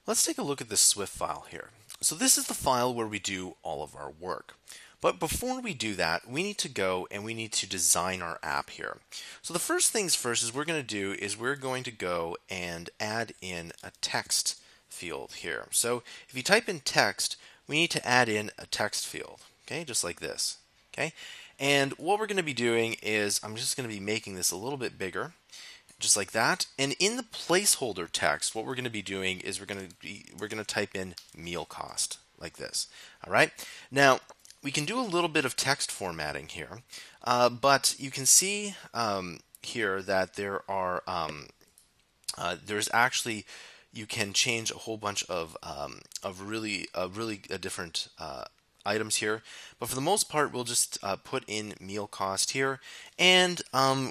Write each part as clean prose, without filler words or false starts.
Let's take a look at this Swift file here. So this is the file where we do all of our work. But before we do that, we need to go and we need to design our app here. So the first things first is we're going to do is we're going to go and add in a text field here. So if you type in text, we need to add in a text field, okay, just like this, okay? And what we're going to be doing is I'm just going to be making this a little bit bigger, just like that. And in the placeholder text, what we're going to be doing is we're going to type in meal cost like this. All right. Now we can do a little bit of text formatting here, but you can see here that there's actually you can change a whole bunch of really different items here, but for the most part we'll just put in meal cost here, and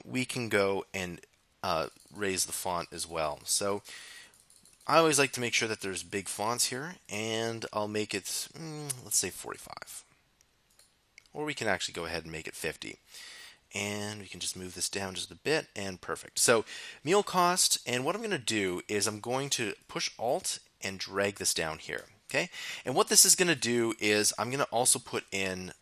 we can go and raise the font as well. So I always like to make sure that there's big fonts here, and I'll make it let's say 45, or we can actually go ahead and make it 50. And we can just move this down just a bit, and perfect. So meal cost, and what I'm going to do is I'm going to push Alt and drag this down here. Okay, and what this is going to do is I'm going to also put in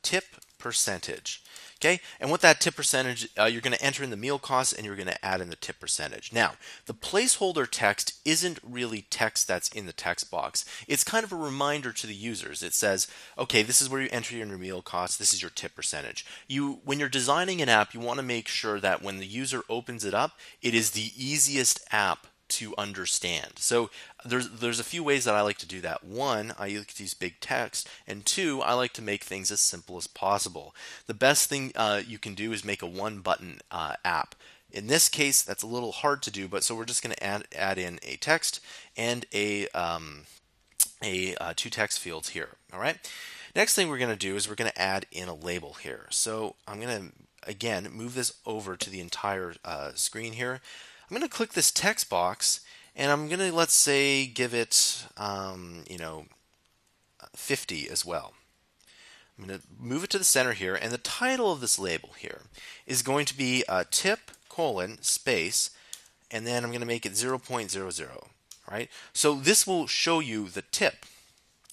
tip percentage. Okay, and what that tip percentage, you're going to enter in the meal cost and you're going to add in the tip percentage. Now, the placeholder text isn't really text that's in the text box. It's kind of a reminder to the users. It says, okay, this is where you enter your meal cost, this is your tip percentage. When you're designing an app, you want to make sure that when the user opens it up, it is the easiest app to understand. So there's a few ways that I like to do that. One, I like to use big text, and two, I like to make things as simple as possible. The best thing you can do is make a one button app. In this case, that's a little hard to do, but so we're just going to add in a text and a two text fields here. All right. Next thing we're going to do is we're going to add in a label here. So I'm going to again move this over to the entire screen here. I'm going to click this text box, and I'm going to, let's say, give it 50 as well. I'm going to move it to the center here, and the title of this label here is going to be tip : space, and then I'm going to make it 0.00. Right? So this will show you the tip,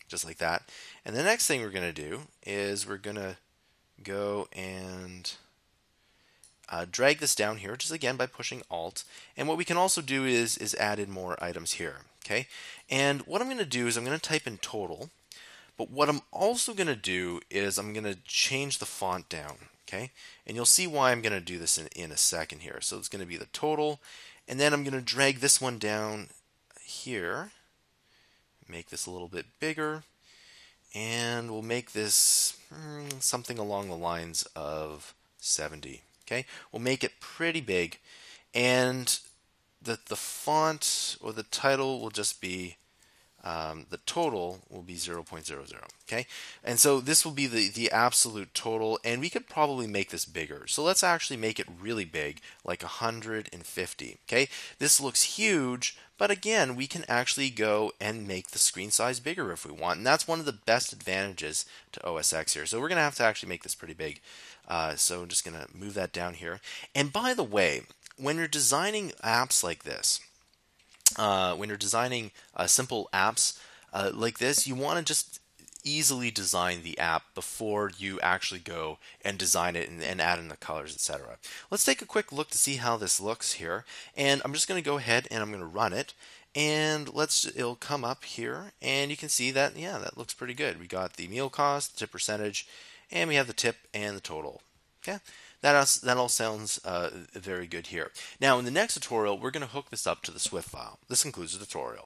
just like that. And the next thing we're going to do is we're going to go and drag this down here, just again by pushing Alt. And what we can also do is add in more items here. Okay, and what I'm going to do is I'm going to type in total. But what I'm also going to do is I'm going to change the font down. Okay, and you'll see why I'm going to do this in a second here. So it's going to be the total, and then I'm going to drag this one down here, make this a little bit bigger, and we'll make this something along the lines of 70. Okay, we'll make it pretty big, and the font or the title will just be the total will be 0.00. Okay, and so this will be the absolute total, and we could probably make this bigger. So let's actually make it really big, like 150. Okay, this looks huge, but again, we can actually go and make the screen size bigger if we want, and that's one of the best advantages to OSX here. So we're going to have to actually make this pretty big. So I'm just going to move that down here. And by the way, when you're designing apps like this, when you're designing simple apps like this, you want to just easily design the app before you actually go and design it and add in the colors, etc. Let's take a quick look to see how this looks here. And I'm just going to go ahead and I'm going to run it. And it'll come up here, and you can see that, yeah, that looks pretty good. We got the meal cost, the tip percentage, and we have the tip and the total. Okay, that all sounds very good here. Now, in the next tutorial, we're going to hook this up to the Swift file. This concludes the tutorial.